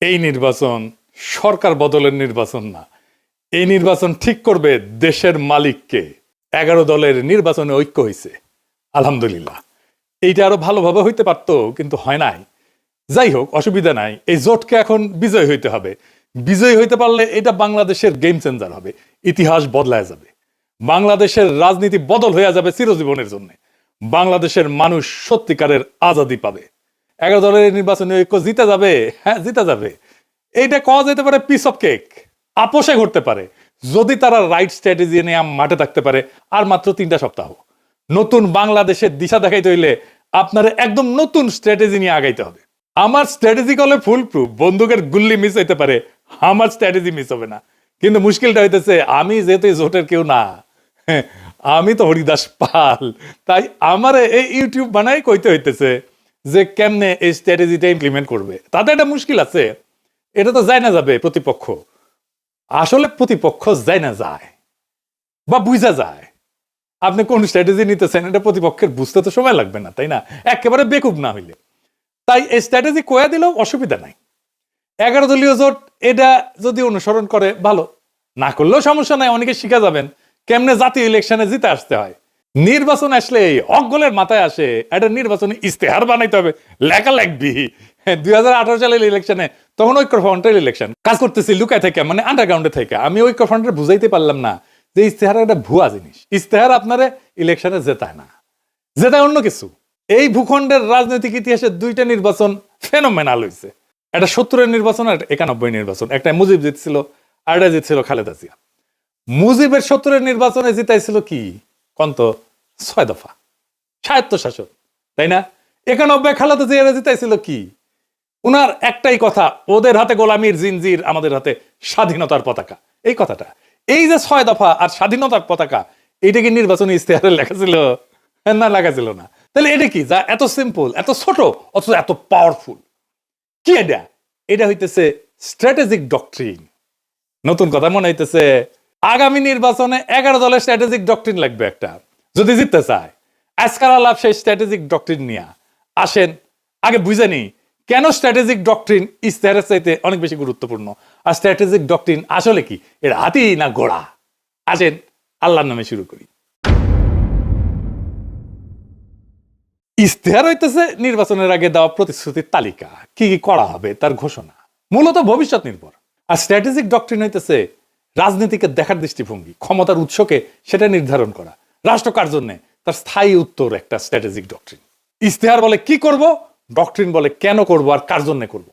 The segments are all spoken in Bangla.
এই নির্বাচন সরকার বদলের নির্বাচন না, এই নির্বাচন ঠিক করবে দেশের মালিককে। 11 দলের নির্বাচনে ঐক্য হয়েছে, আলহামদুলিল্লাহ। এইটা আরো ভালোভাবে হইতে পারতো, কিন্তু হয় নাই। যাই হোক, অসুবিধা নাই। এই জোটকে এখন বিজয় হইতে হবে। বিজয় হইতে পারলে এটা বাংলাদেশের গেম চেঞ্জার হবে, ইতিহাস বদলায় যাবে, বাংলাদেশের রাজনীতি বদল হয়ে যাবে চিরজীবনের জন্য। বাংলাদেশের মানুষ সত্যিকারের আজাদি পাবে। 11 দলের নির্বাচনে ঐক্য জিতে যাবে, হ্যাঁ জিতে যাবে। এইটা কওয়া যেতে পারে পিস অফ কেক, আপোষে ঘটতে পারে, যদি তারা রাইট স্ট্র্যাটেজি নিয়ে মাঠে থাকতে পারে। আর মাত্র 3টা সপ্তাহ, নতুন বাংলাদেশের দিশা দেখাইতে হইলে আপনার একদম নতুন স্ট্র্যাটেজি নিয়ে আগাইতে হবে। আমার স্ট্র্যাটেজি কলে ফুল প্রুফ, বন্দুকের গুল্লি মিস হইতে পারে, আমার স্ট্র্যাটেজি মিস হবে না। কিন্তু মুশকিলটা হইতেছে, আমি যেহেতু জোটের কেউ না, আমি তো হরিদাস পাল, তাই আমার এই ইউটিউব বানাই কইতে হইতেছে যে কেমনে এই স্ট্র্যাটেজিটা ইমপ্লিমেন্ট করবে। তাতে একটা মুশকিল আছে, এটা তো যায় না যাবে প্রতিপক্ষ। আসলে প্রতিপক্ষ যায় না যায় বা বুঝা যায় আপনি কোন স্ট্র্যাটেজি নিতেছেন, এটা প্রতিপক্ষের বুঝতে তো সময় লাগবে না, তাই না? একেবারে বেকুব না হইলে। তাই এই স্ট্র্যাটেজি কয়া দিলেও অসুবিধা নাই। 11 দলীয় জোট এটা যদি অনুসরণ করে ভালো, না করলেও সমস্যা নাই। অনেকে শিখা যাবেন কেমনে জাতীয় ইলেকশনে জিতে আসতে হয়। নির্বাচন আসলে অগলের মাথায় আসে একটা নির্বাচনী ইস্তেহার বানাইতে হবে, লেখা লাগবি। 2018 সালের ইলেকশনে তখন ঐক্যফ্রন্টের ইলেকশন কাজ করতেছি লুকায় থেকে, মানে আন্ডারগ্রাউন্ডে থেকে। আমি ঐক্যফ্রন্টের বুঝাইতে পারলাম না যে ইস্তেহার একটা ভুয়া জিনিস। ইস্তেহার আপনারে ইলেকশনে জেতায় না, জেতায় অন্য কিছু। এই ভূখণ্ডের রাজনৈতিক ইতিহাসে 2টা নির্বাচন ফেনোমেনাল হয়েছে, একটা 70-এর নির্বাচন আর 91 নির্বাচন। একটা মুজিব জিতছিল আর একটা জিতছিল খালেদা জিয়া। মুজিবের 70-এর নির্বাচনে জিতাইছিল কি কন্ত 6 দফা স্বায়ত্ত শাসন, তাই না? 91 খালেদা জিয়া জিতাইছিল কি? উনার একটাই কথা, ওদের হাতে গোলামির জিনজির, আমাদের হাতে স্বাধীনতার পতাকা। এই কথাটা, এই যে 6 দফা আর স্বাধীনতার পতাকা, এইটা কি নির্বাচনী ইস্তেহারে লেখা ছিল? না, লেখা ছিল না। তাহলে এটা কি যা এত সিম্পল, এত ছোট, অথচ এত পাওয়ারফুল? কি এটা? এটা হইতেছে স্ট্র্যাটেজিক ডক্ট্রিন। নতুন কথা মনে হইতেছে, আগামী নির্বাচনে 11 দলের স্ট্র্যাটেজিক ডক্ট্রিন লাগবে একটা, যদি জিততে চায়। আজকাল আলাপ সেই স্ট্র্যাটেজিক ডক্ট্রিন নিয়ে আসেন। আগে বুঝে নি কেন স্ট্র্যাটেজিক ডক্ট্রিন ইস্তেহারের চাইতে অনেক বেশি গুরুত্বপূর্ণ, আর স্ট্র্যাটেজিক ডক্ট্রিন আসলে কি, এর হাতি না ঘোড়া। আসেন আল্লাহর নামে শুরু করি। ইস্তেহার হইতেছে নির্বাচনের আগে দেওয়া প্রতিশ্রুতির তালিকা, কি কি করা হবে তার ঘোষণা, মূলত ভবিষ্যৎ নির্ভর। আর স্ট্র্যাটেজিক ডক্ট্রিন হইতেছে রাজনীতিকে দেখার দৃষ্টিভঙ্গি, ক্ষমতার উৎসকে সেটা নির্ধারণ করা, রাষ্ট্র কার জন্য তার স্থায়ী উত্তর একটা স্ট্র্যাটেজিক ডক্ট্রিন। ইস্তেহার বলে কি করব, ডক্ট্রিন বলে কেন করব আর কার জন্য করব।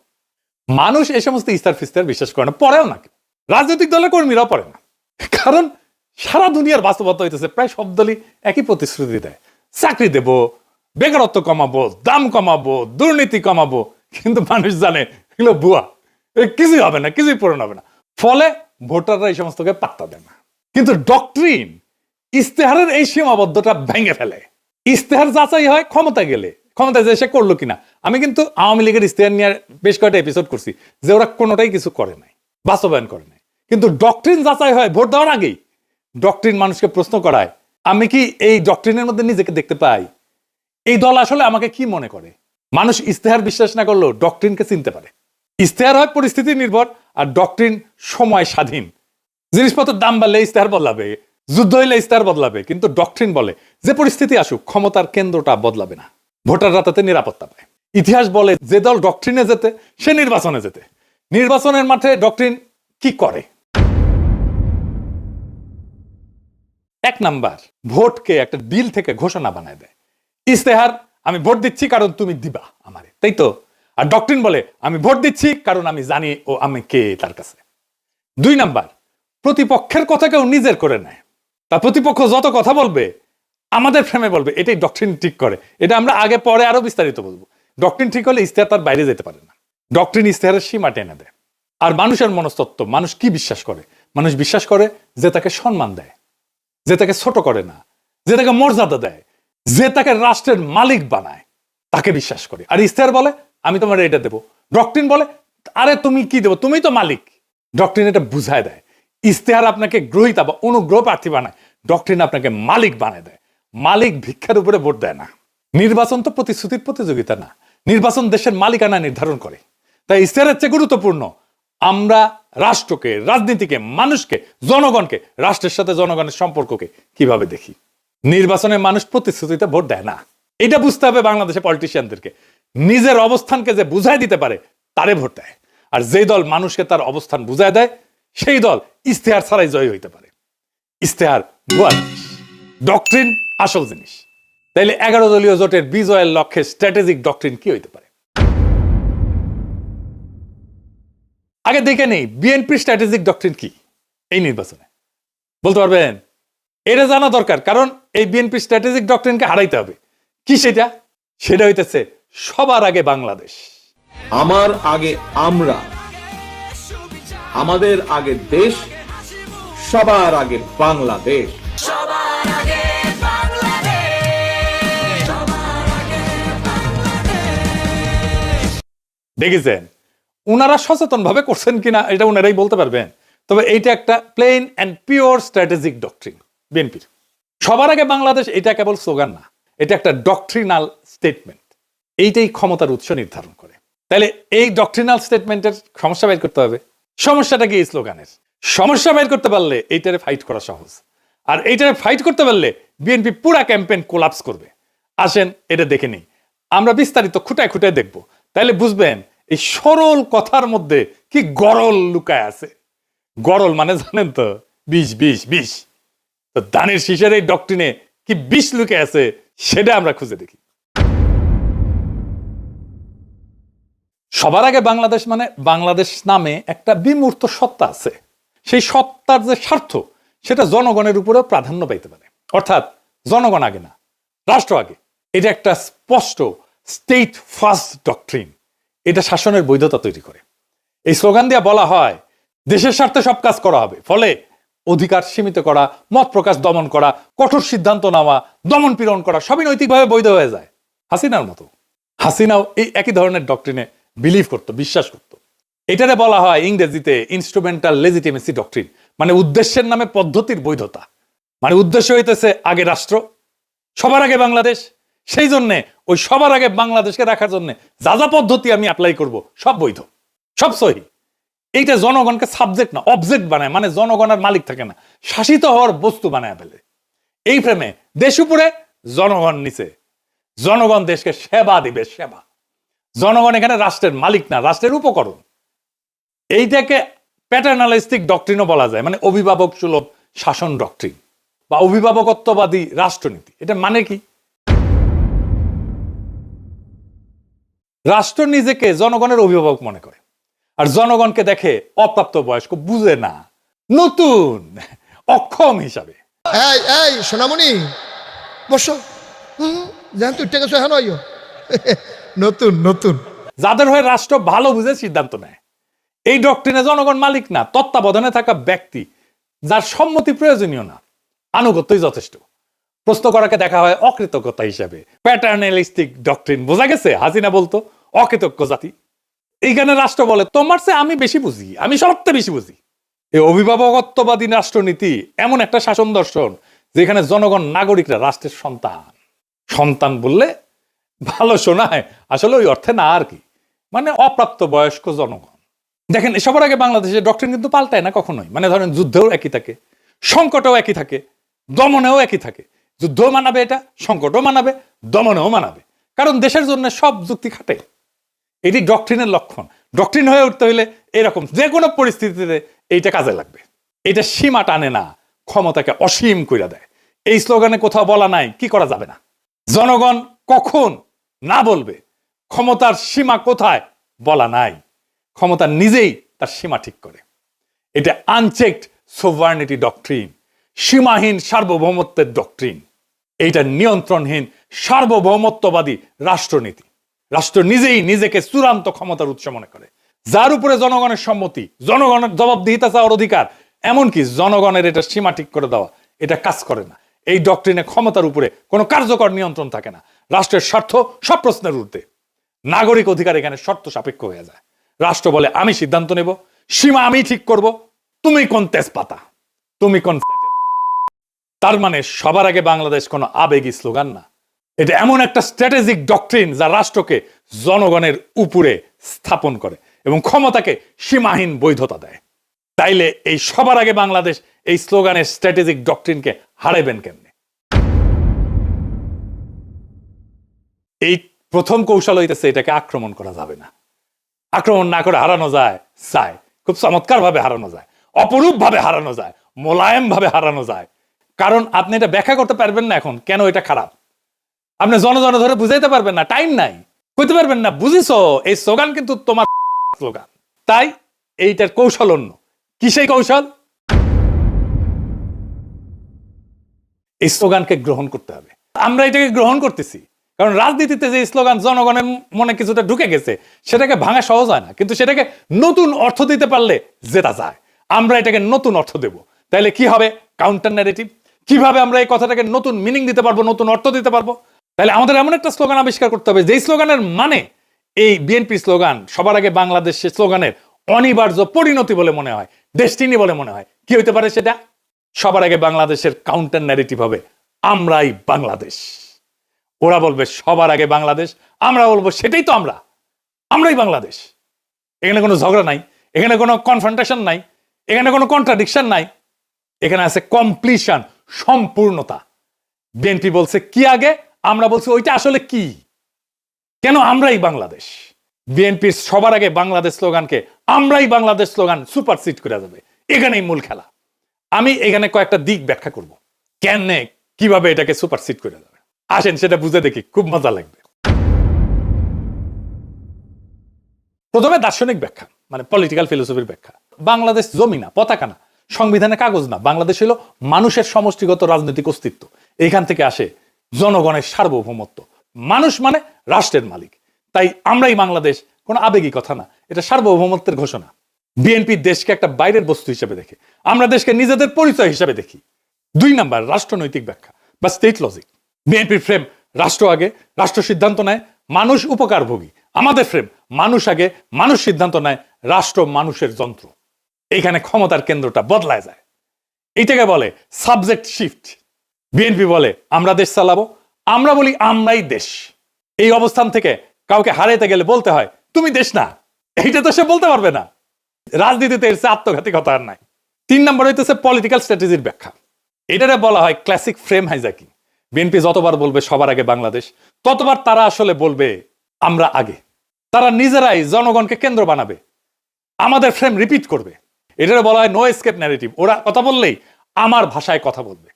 মানুষ এই সমস্ত ইস্তার ফিস্তার বিশ্বাস করে না, পড়েও না। রাজনৈতিক দলের কর্মীরাও পড়ে না, কারণ সারা দুনিয়ার বাস্তবতা হইতেছে প্রায় সব দলই একই প্রতিশ্রুতি দেয়। চাকরি দেব, বেকারত্ব কমাবো, দাম কমাবো, দুর্নীতি কমাবো, কিন্তু মানুষ জানে এগুলো ভুয়া, কিছুই হবে না, কিছুই পূরণ হবে না। ফলে ভোটাররা এই সমস্তকে পাত্তা দেয় না। কিন্তু ডক্ট্রিন ইস্তেহারের এই সীমাবদ্ধতা ভেঙে ফেলে। ইস্তেহার যাচাই হয় ক্ষমতা গেলে, ক্ষমতায় যে সে করলো কিনা। আমি কিন্তু আওয়ামী লীগের ইস্তেহার নিয়ে বেশ কয়েকটা এপিসোড করছি যে ওরা কোনোটাই কিছু করে নাই, বাস্তবায়ন করে নাই। কিন্তু ডক্ট্রিন যাচাই হয় ভোট দেওয়ার আগেই। ডক্ট্রিন মানুষকে প্রশ্ন করায়, আমি কি এই ডক্ট্রিনের মধ্যে নিজেকে দেখতে পাই? এই দল আসলে আমাকে কি মনে করে? মানুষ ইস্তেহার বিশ্বাস না করলেও ডক্ট্রিনকে চিনতে পারে। ইস্তেহার হয় পরিস্থিতি নির্ভর, আর ডক্ট্রিন সময় স্বাধীন। জিনিসপত্রের দাম বাড়লে ইস্তেহার বদলাবে, যুদ্ধ হইলে ইস্তেহার বদলাবে, কিন্তু ডক্ট্রিন বলে যে পরিস্থিতি আসুক ক্ষমতার কেন্দ্রটা বদলাবে না, ভোটাররা তাতে নিরাপত্তা পায়। ইতিহাস বলে যে দল ডক্ট্রিনে যেতে সে নির্বাচনে যেতে। নির্বাচনের মাঠে ডক্ট্রিন কি করে? 1 নাম্বার, ভোটকে একটা ডিল থেকে ঘোষণা বানায় দেয়। ইস্তেহার, আমি ভোট দিচ্ছি কারণ তুমি দিবা আমারে, তাই তো? আর ডক্ট্রিন বলে আমি ভোট দিচ্ছি কারণ আমি জানি ও আমি কে তার কাছে। 2 নাম্বার, প্রতিপক্ষের কথা কেউ নিজের করে নেয়। তার প্রতিপক্ষ যত কথা বলবে আমাদের ফ্রেমে বলবে, এটাই ডক্ট্রিন ঠিক করে। এটা আমরা আগে পরে আরো বিস্তারিত বলবো। ডক্ট্রিন ঠিক হলে ইস্তেহার তার বাইরে যেতে পারে না। ডক্ট্রিন ইস্তেহারের সীমা টেনে দেয়। আর মানুষের মনস্তত্ত্ব, মানুষ কি বিশ্বাস করে? মানুষ বিশ্বাস করে যে তাকে সম্মান দেয়, যে তাকে ছোট করে না, যে তাকে মর্যাদা দেয়, যে তাকে রাষ্ট্রের মালিক বানায়, তাকে বিশ্বাস করে। আর ইস্তেহার বলে আমি তোমার এটা দেবো। ডক্ট্রিন বলে আরে তুমি কি দেবো, তুমি তো মালিক। ডক্ট্রিন এটা বুঝায় দেয়। ইস্তেহার আপনাকে গ্রহীতা বা অনুগ্রহ প্রার্থী বানায়, ডক্ট্রিন আপনাকে মালিক বানায় দেয়। মালিক ভিক্ষার উপরে ভোট দেয় না। নির্বাচন তো প্রতিশ্রুতির প্রতিযোগিতা না, নির্বাচন দেশের মালিকানা নির্ধারণ করে। তাই ইশতেহারের চেয়ে গুরুত্বপূর্ণ আমরা রাষ্ট্রকে, রাজনীতিকে, মানুষকে, জনগণকে, রাষ্ট্রের সাথে জনগণের সম্পর্ককে কিভাবে দেখি। নির্বাচনে মানুষ প্রতিশ্রুতিতে ভোট দেয় না, এটা বুঝতে হবে বাংলাদেশের পলিটিশিয়ানদেরকে। নিজের অবস্থানকে যে বুঝাই দিতে পারে তারে ভোট দেয়, আর যেই দল মানুষকে তার অবস্থান বুঝায় দেয় সেই দল ইশতেহার ছাড়াই জয়ী হইতে পারে। ইশতেহার ভুয়া জিনিস, ডক্ট্রিন আসল জিনিস। তাইলে 11 দলীয় জোটের বিজয়ের লক্ষ্যে স্ট্র্যাটেজিক ডক্ট্রিন কি হইতে পারে? আগে দেখে নেই বিএনপির স্ট্র্যাটেজিক ডক্ট্রিন কি এই নির্বাচনে, বলতে পারবেন? এটা জানা দরকার, কারণ এই বিএনপির স্ট্র্যাটেজিক ডক্ট্রিনকে হারাইতে হবে। কি সেটা? সেটা হইতেছে সবার আগে বাংলাদেশ, আমার আগে আমরা, আমাদের আগে দেশ, সবার আগে বাংলাদেশ। দেখেছেন উনারা সচেতন ভাবে করছেন কিনা এটা উনারাই বলতে পারবেন। তবে এইটা একটা plain and pure strategic doctrine বিএনপির। সবার আগে বাংলাদেশ এটা কেবল স্লোগান না, এটা একটা ডক্ট্রিনাল স্টেটমেন্ট। এইটাই ক্ষমতার উৎস নির্ধারণ করে। তাহলে এই ডক্ট্রিনাল স্টেটমেন্টের সমস্যা বের করতে হবে। সমস্যাটা কি? এই স্লোগানের সমস্যা বের করতে পারলে এইটারে ফাইট করা সহজ, আর এইটারে ফাইট করতে পারলে বিএনপি পুরা ক্যাম্পেইন কোলাপস করবে। আসেন এটা দেখে নিই, আমরা বিস্তারিত খুঁটায় খুঁটায় দেখব, তাহলে বুঝবেন এই সরল কথার মধ্যে কি গরল লুকায় আছে। গরল মানে জানেন তো, বিষ বিষ বিষ। তো দানের শীষের এই ডক্ট্রিনে কি বিষ লুকে আছে সেটা আমরা খুঁজে দেখি। সবার আগে বাংলাদেশ মানে বাংলাদেশ নামে একটা বিমূর্ত সত্তা আছে, সেই সত্তার যে স্বার্থ সেটা জনগণের উপরেও প্রাধান্য পাইতে পারে। অর্থাৎ জনগণ আগে না, রাষ্ট্র আগে। এটা একটা স্পষ্ট স্টেট ফার্স্ট ডক্ট্রিন। এটা শাসনের বৈধতা তৈরি করে। এই স্লোগান দিয়ে বলা হয় দেশের স্বার্থে সব কাজ করা হবে, ফলে অধিকার সীমিত করা, মত প্রকাশ দমন করা, কঠোর সিদ্ধান্ত নেওয়া, দমন পীড়ন করা সবই নৈতিকভাবে বৈধ হয়ে যায়। হাসিনার মতো। হাসিনাও এই একই ধরনের ডক্ট্রিনে বিলিভ করতো, বিশ্বাস করতো। এটারে বলা হয় ইংরেজিতে ইনস্ট্রুমেন্টাল লেজিটিমেসি ডক্ট্রিন, মানে উদ্দেশ্যের নামে পদ্ধতির বৈধতা। মানে উদ্দেশ্য হইতেছে আগে রাষ্ট্র, সবার আগে বাংলাদেশ। সেই জন্যে ওই সবার আগে বাংলাদেশকে রাখার জন্য যা যা পদ্ধতি আমি অ্যাপ্লাই করব সব বৈধ, সব সহি। এইটা জনগণকে সাবজেক্ট না অবজেক্ট বানায়, মানে জনগণের মালিক থাকে না, শাসিত হওয়ার বস্তু বানায় ফেলে। এই ফ্রেমে দেশ উপরে, জনগণ নিচে। জনগণ দেশকে সেবা দিবে, সেবা। জনগণ এখানে রাষ্ট্রের মালিক না, রাষ্ট্রের উপকরণ। এইটাকে প্যাটার্নালিস্টিক ডক্ট্রিনও বলা যায়, মানে অভিভাবক সুলভ শাসন ডক্ট্রিন বা অভিভাবকত্ববাদী রাষ্ট্রনীতি। এটা মানে কি? রাষ্ট্র নিজেকে জনগণের অভিভাবক মনে করে, আর জনগণকে দেখে অপ্রাপ্ত বয়স্ক, বুঝে না, নতুন, অক্ষম হিসাবে। এই এই সোনামণি বসো, জান তুই টেকে হ্যাঁ নয় নতুন নতুন। যাদের হয়ে রাষ্ট্র ভালো বুঝে সিদ্ধান্ত নেয়। এই ডক্ট্রিনে জনগণ মালিক না, তত্ত্বাবধানে থাকা ব্যক্তি, যার সম্মতি প্রয়োজনীয় না, আনুগত্যই যথেষ্ট। প্রশ্ন করাকে দেখা হয় অকৃতজ্ঞতা হিসাবে। Paternalistic doctrine. বোঝা গেছে হাসিনা বলতো অকৃতজ্ঞ জাতি। এইখানে রাষ্ট্র বলে তোমার চেয়ে আমি বেশি বুঝি, আমি সবচেয়ে বেশি বুঝি। এই অভিভাবকত্ববাদী রাষ্ট্রনীতি এমন একটা শাসন দর্শন যেখানে জনগণ নাগরিকরা রাষ্ট্রের সন্তান। সন্তান বললে ভালো শোনায়, আসলে ওই অর্থে না আর কি, মানে অপ্রাপ্ত বয়স্ক জনগণ। দেখেন সবার আগে বাংলাদেশের ডক্ট্রিন কিন্তু পাল্টায় না কখনোই। মানে ধরেন যুদ্ধেও একই থাকে, সংকটেও একই থাকে, দমনেও একই থাকে। যুদ্ধও মানাবে এটা, সংকটও মানাবে, দমনেও মানাবে, কারণ দেশের জন্য সব যুক্তি খাটে। এটি ডক্ট্রিনের লক্ষণ। ডক্ট্রিন হয়ে উঠতে হইলে এরকম যে কোনো পরিস্থিতিতে এইটা কাজে লাগবে। এটা সীমা টানে না, ক্ষমতাকে অসীম কইরা দেয়। এই স্লোগানে কোথাও বলা নাই কি করা যাবে না, জনগণ কখন না বলবে, ক্ষমতার সীমা কোথায় বলা নাই। ক্ষমতা নিজেই তার সীমা ঠিক করে। এটা আনচেকড সোভার্নিটি ডক্ট্রিন, সীমাহীন সার্বভৌমত্বের ডক্ট্রিন। এইটা নিয়ন্ত্রণহীন সার্বভৌমত্ববাদী রাষ্ট্রনীতি। রাষ্ট্র নিজেই নিজেকে চূড়ান্ত ক্ষমতার উৎস মনে করে, যার উপরে জনগণের সম্মতি, জনগণের জবাবদিহিতা চাওয়ার অধিকার, এমনকি জনগণের এটা সীমা ঠিক করে দেওয়া, এটা কাজ করে না। এই ডক্ট্রিনে ক্ষমতার উপরে কোনো কার্যকর নিয়ন্ত্রণ থাকে না। রাষ্ট্রের স্বার্থ সব প্রশ্নের ঊর্ধ্বে। নাগরিক অধিকার এখানে শর্ত সাপেক্ষ হয়ে যায়। রাষ্ট্র বলে আমি সিদ্ধান্ত নেব, সীমা আমি ঠিক করব, তুমি কোন তেজপাতা, তুমি কোন। তার মানে সবার আগে বাংলাদেশ কোনো আবেগী স্লোগান না, এটা এমন একটা স্ট্র্যাটেজিক ডক্ট্রিন যা রাষ্ট্রকে জনগণের উপরে স্থাপন করে। এবং ক্ষমতাকে সীমাহীন বৈধতা দেয়। তাইলে এই সবার আগে বাংলাদেশ এই স্লোগানের স্ট্র্যাটেজিক ডক্ট্রিনকে হারাইবেন কেমনে? এই প্রথম কৌশল হইতেছে এটাকে আক্রমণ করা যাবে না। আক্রমণ না করে হারানো যায়, খুব চমৎকার ভাবে হারানো যায়, অপরূপ ভাবে হারানো যায়, মোলায়েম ভাবে হারানো যায়। কারণ আপনি এটা ব্যাখ্যা করতে পারবেন না এখন কেন এটা খারাপ। আপনি জন ধরে বুঝাইতে পারবেন না, টাইম নাই, কইতে পারবেন না বুঝিস এই স্লোগান কিন্তু তোমার স্লোগান। তাই এইটার কৌশল অন্য। কি সেই কৌশল? এই স্লোগানকে গ্রহণ করতে হবে। আমরা এটাকে গ্রহণ করতেছি কারণ রাজনীতিতে যে স্লোগান জনগণের মনে কিছুটা ঢুকে গেছে, সেটাকে ভাঙা সহজ হয় না, কিন্তু সেটাকে নতুন অর্থ দিতে পারলে জেতা যায়। আমরা এটাকে নতুন অর্থ দেব। তাইলে কি হবে? Counter narrative. কিভাবে আমরা এই কথাটাকে নতুন মিনিং দিতে পারবো, নতুন অর্থ দিতে পারবো? তাহলে আমাদের এমন একটা স্লোগান আবিষ্কার করতে হবে যেই স্লোগানের মানে এই বিএনপি স্লোগান সবার আগে বাংলাদেশের স্লোগানের অনিবার্য পরিণতি বলে মনে হয়, ডেস্টিনি বলে মনে হয়। কি হইতে পারে সেটা? সবার আগে বাংলাদেশের কাউন্টার ন্যারেটিভ হবে আমরাই বাংলাদেশ। ওরা বলবে সবার আগে বাংলাদেশ, আমরা বলবো সেটাই তো আমরাই বাংলাদেশ। এখানে কোনো ঝগড়া নাই, এখানে কোনো কনফ্রন্টেশন নাই, এখানে কোনো কন্ট্রাডিকশন নাই, এখানে আছে কমপ্লিশন, সম্পূর্ণতা। বিএনপি বলছে কি আগে, আমরা বলছি ওইটা আসলে কি, কেন আমরাই বাংলাদেশ। বিএনপির সবার আগে বাংলাদেশ স্লোগানকে আমরাই বাংলাদেশ স্লোগান সুপারসিড করে যাবে। এখানেই মূল খেলা। আমি এখানে কয়েকটা দিক ব্যাখ্যা করব কেন কিভাবে এটাকে সুপারসিড করে যাবে। আসেন সেটা বুঝে দেখি, খুব মজা লাগবে। প্রথমে দার্শনিক ব্যাখ্যা, মানে পলিটিক্যাল ফিলোসফির ব্যাখ্যা। বাংলাদেশ জমি না, পতাকা না, সংবিধানের কাগজ না, বাংলাদেশ হলো মানুষের সমষ্টিগত রাজনৈতিক অস্তিত্ব। এইখান থেকে আসে জনগণের সার্বভৌমত্ব। মানুষ মানে রাষ্ট্রের মালিক। তাই আমরাই বাংলাদেশ কোনো আবেগী কথা না, এটা সার্বভৌমত্বের ঘোষণা। বিএনপি দেশকে একটা বাইরের বস্তু হিসেবে দেখে, আমরা দেশকে নিজেদের পরিচয় হিসেবে দেখি। 2 নাম্বার রাষ্ট্রনৈতিক ব্যাখ্যা বা স্টেট লজিক। বিএনপির ফ্রেম রাষ্ট্র আগে, রাষ্ট্র সিদ্ধান্ত নেয়, মানুষ উপকারভোগী। আমাদের ফ্রেম মানুষ আগে, মানুষ সিদ্ধান্ত নেয়, রাষ্ট্র মানুষের যন্ত্র। এইখানে ক্ষমতার কেন্দ্রটা বদলায় যায়। এইটাকে বলে সাবজেক্ট শিফট। বিএনপি বলে আমরা দেশ চালাবো, আমরা বলি আমরাই দেশ। এই অবস্থান থেকে কাউকে হারাইতে গেলে বলতে হয় তুমি দেশ না। এইটা তো সে বলতে পারবে না। রাজনীতিতে এর চেয়ে আত্মঘাতী কথা আর নাই। 3 নম্বর হইতেছে পলিটিক্যাল স্ট্র্যাটেজির ব্যাখ্যা। এটারে বলা হয় ক্লাসিক ফ্রেম হাইজ্যাকিং। বিএনপি যতবার বলবে সবার আগে বাংলাদেশ, ততবার তারা আসলে বলবে আমরা আগে। তারা নিজেরাই জনগণকে কেন্দ্র বানাবে, আমাদের ফ্রেম রিপিট করবে। এটারে বলা হয় নো এসকেপ ন্যারেটিভ। ওরা কথা বললেই আমার ভাষায় কথা বলবে।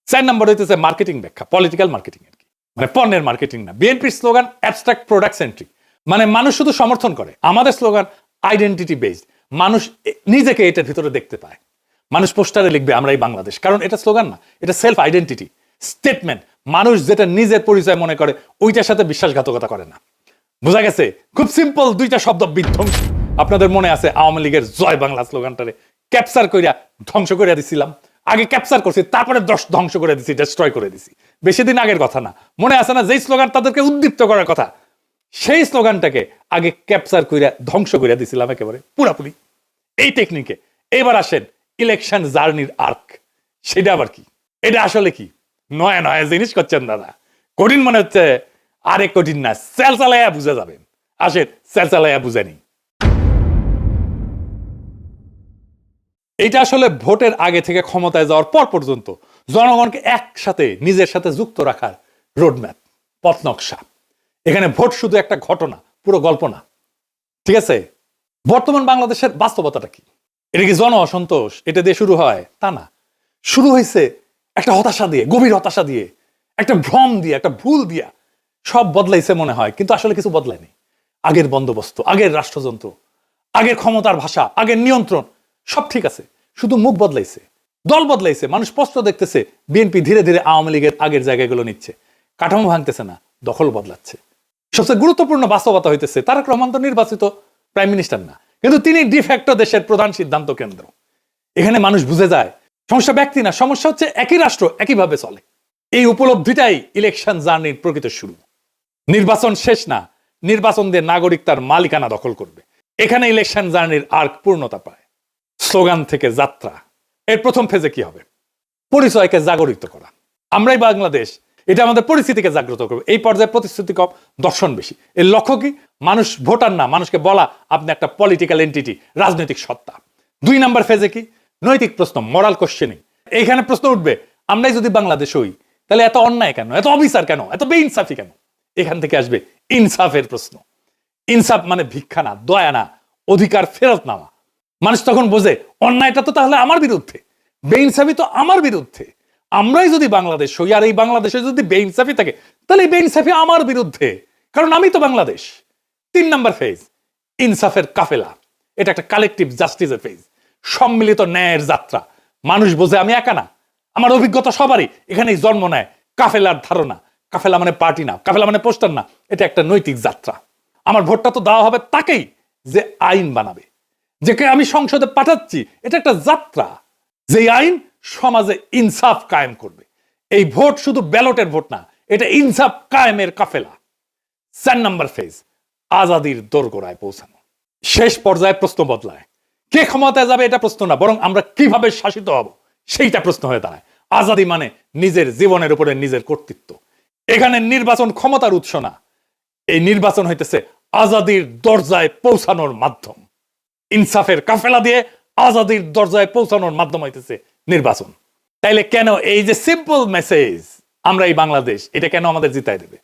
4 নম্বর হইতেছে মার্কেটিং ব্যাখ্যা, পলিটিক্যাল মার্কেটিং আর কি, মানে পণ্যের মার্কেটিং না। বিএনপির স্লোগান অ্যাবস্ট্রাক্ট প্রোডাক্ট সেন্ট্রিক, মানে মানুষ শুধু সমর্থন করে। আমাদের স্লোগান আইডেন্টিটি বেসড, মানুষ নিজেকে এটার ভিতরে দেখতে পায়। মানুষ পোস্টারে লিখবে আমরাই বাংলাদেশ, কারণ এটা স্লোগান না, এটা সেলফ আইডেন্টিটি স্টেটমেন্ট। মানুষ যেটা নিজের পরিচয় মনে করে ওইটার সাথে বিশ্বাসঘাতকতা করে না। বোঝা গেছে? খুব সিম্পল 2টা শব্দ, বিধ্বংসী। আপনাদের মনে আছে আওয়ামী লীগের জয় বাংলা স্লোগানটারে ক্যাপচার কইরা ধ্বংস করে দিছিলাম। আগে ক্যাপচার করছি, তারপরে ধ্বংস করে দিছি, ডিস্ট্রয় করে দিছি। বেশি দিন আগের কথা না, মনে আছে না? যেই স্লোগান তাদেরকে উদ্দীপ্ত করার কথা, সেই স্লোগানটাকে আগে ক্যাপচার কইরা ধ্বংস করে দিছিলাম একেবারে পুরাপুরি। এই টেকনিকে এবার আসেন ইলেকশন জার্নির আর্ক। সেটা আবার কি? এটা আসলে কি? নয়া নয়া জিনিস করছেন দাদা, কঠিন মনে হচ্ছে। আরে কঠিন না, সেল চালাইয়া বুঝে যাবেন। আসেন সেল চালাইয়া বুঝে নিই। এটা আসলে ভোটের আগে থেকে ক্ষমতায় যাওয়ার পর পর্যন্ত জনগণকে একসাথে নিজের সাথে যুক্ত রাখার রোডম্যাপ, পথ নকশা। এখানে ভোট শুধু একটা ঘটনা, পুরো গল্প না। ঠিক আছে? বর্তমান বাংলাদেশের বাস্তবতাটা কি? এটা কি জন অসন্তোষ এটা দিয়ে শুরু হয়? তা না। শুরু হয়েছে একটা হতাশা দিয়ে, গভীর হতাশা দিয়ে, একটা ভ্রম দিয়ে, একটা ভুল দিয়া। সব বদলাইছে মনে হয়, কিন্তু আসলে কিছু বদলায়নি। আগের বন্দোবস্ত, আগের রাষ্ট্রযন্ত্র, আগের ক্ষমতার ভাষা, আগের নিয়ন্ত্রণ সব ঠিক আছে, শুধু মুখ বদলাইছে, দল বদলাইছে। মানুষ স্পষ্ট দেখতেছে বিএনপি ধীরে ধীরে আওয়ামী লীগের আগের জায়গাগুলো নিচ্ছে। কাঠামো ভাঙতেছে না, দখল বদলাচ্ছে। সবচেয়ে গুরুত্বপূর্ণ বাস্তবতা হইতেছে তারেক রহমান তো নির্বাচিত প্রাইম মিনিস্টার না, কিন্তু তিনি ডিফ্যাক্টো দেশের প্রধান সিদ্ধান্ত কেন্দ্র। এখানে মানুষ বুঝে যায় সমস্যা ব্যক্তি না, সমস্যা হচ্ছে একই রাষ্ট্র একইভাবে চলে। এই উপলব্ধিটাই ইলেকশন জার্নির প্রকৃত শুরু। নির্বাচন শেষ না, নির্বাচন দিয়ে নাগরিক তার মালিকানা দখল করবে। এখানে ইলেকশন জার্নির আর্ক পূর্ণতা পায়। স্লোগান থেকে যাত্রা, এর প্রথম ফেজে কি হবে? পরিচয়কে জাগরিত করা। আমরাই বাংলাদেশ, এটা আমাদের পরিস্থিতিকে জাগ্রত করবে। এই পর্যায়ে প্রতিশ্রুতি কম, দর্শন বেশি। এর লক্ষ্য কি? মানুষ ভোটার না, মানুষকে বলা আপনি একটা পলিটিক্যাল এন্টিটি, রাজনৈতিক সত্তা। 2 নাম্বার ফেজে কি? নৈতিক প্রশ্ন, মরাল কোশ্চেনিং। এইখানে প্রশ্ন উঠবে, আমরাই যদি বাংলাদেশ হই তাহলে এত অন্যায় কেন, এত অবিচার কেন, এত বেইনসাফি কেন? এখান থেকে আসবে ইনসাফের প্রশ্ন। ইনসাফ মানে ভিক্ষা না, দয়া না, অধিকার ফেরত নেওয়া। মানুষ তখন বোঝে অন্যায়টা তো তাহলে আমার বিরুদ্ধে, বেইনসাফি তো আমার বিরুদ্ধে। আমরাই যদি বাংলাদেশ হই আর এই বাংলাদেশে যদি বেইনসাফি থাকে তাহলে এই বেইনসাফি আমার বিরুদ্ধে, কারণ আমি তো বাংলাদেশ। 3 নাম্বার ফেজ, ইনসাফের কাফেলা। এটা একটা কালেকটিভ জাস্টিসের ফেজ, সম্মিলিত ন্যায়ের যাত্রা। মানুষ বোঝে আমি একা না, আমার অভিজ্ঞতা সবারই এখানেই জন্ম নেয় কাফেলার ধারণা। কাফেলা মানে পার্টি না, কাফেলা মানে পোস্টার না, এটা একটা নৈতিক যাত্রা। আমার ভোটটা তো দেওয়া হবে তাকেই যে আইন বানাবে, যেকে আমি সংসদে পাঠাচ্ছি। এটা একটা যাত্রা, যে আইন সমাজে ইনসাফ কায়েম করবে। এই ভোট শুধু ব্যালটের ভোট না, এটা ইনসাফ কায়েমের কাফেলা। 4 নাম্বার ফেজ, আজাদির দোরগোড়ায় পৌঁছানো। শেষ পর্যায়ে প্রশ্ন বদলায়, কে ক্ষমতায় যাবে এটা প্রশ্ন না, বরং আমরা কিভাবে শাসিত হব সেইটা প্রশ্ন হয়ে দাঁড়ায়। আজাদি মানে নিজের জীবনের উপরে নিজের কর্তৃত্ব। এখানে নির্বাচন ক্ষমতার উৎস না, এই নির্বাচন হইতেছে আজাদির দরজায় পৌঁছানোর মাধ্যম। ইনসাফের কাফেলা দিয়ে আজাদির দরজায় পৌঁছানোর মাধ্যম হইতেছে নির্বাচন। তাইলে কেন এই যে সিম্পল মেসেজ, আমরা এই বাংলাদেশ, এটা কেন আমাদের জিতাই দেবে?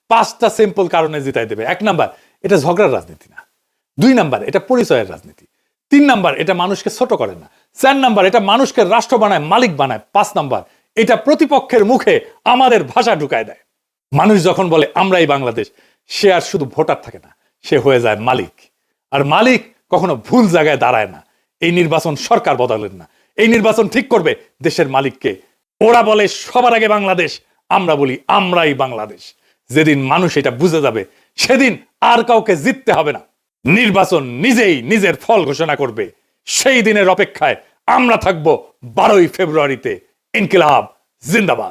5টা সিম্পল কারণে জিতাই দেবে। 1 নাম্বার, এটা ঝগড়ার রাজনীতি না। 2 নাম্বার, এটা পরিচয়ের রাজনীতি। 3 নাম্বার, এটা মানুষকে ছোট করে না। 4 নাম্বার, এটা মানুষকে রাষ্ট্র বানায়, মালিক বানায়। 5 নাম্বার, এটা প্রতিপক্ষের মুখে আমাদের ভাষা ঢুকায় দেয়। মানুষ যখন বলে আমরাই বাংলাদেশ, সে আর শুধু ভোটার থাকে না, সে হয়ে যায় মালিক। আর মালিক কখনো ভুল জায়গায় দাঁড়ায় না। এই নির্বাচন সরকার বদলেন না, এই নির্বাচন ঠিক করবে দেশের মালিককে। ওরা বলে সবার আগে বাংলাদেশ, আমরা বলি আমরাই বাংলাদেশ। যেদিন মানুষ এটা বুঝে যাবে, সেদিন আর কাউকে জিততে হবে না। নির্বাচন নিজেই নিজের ফল ঘোষণা করবে। সেই দিনের অপেক্ষায় আমরা থাকবো 12ই ফেব্রুয়ারিতে। ইনকিলাব জিন্দাবাদ।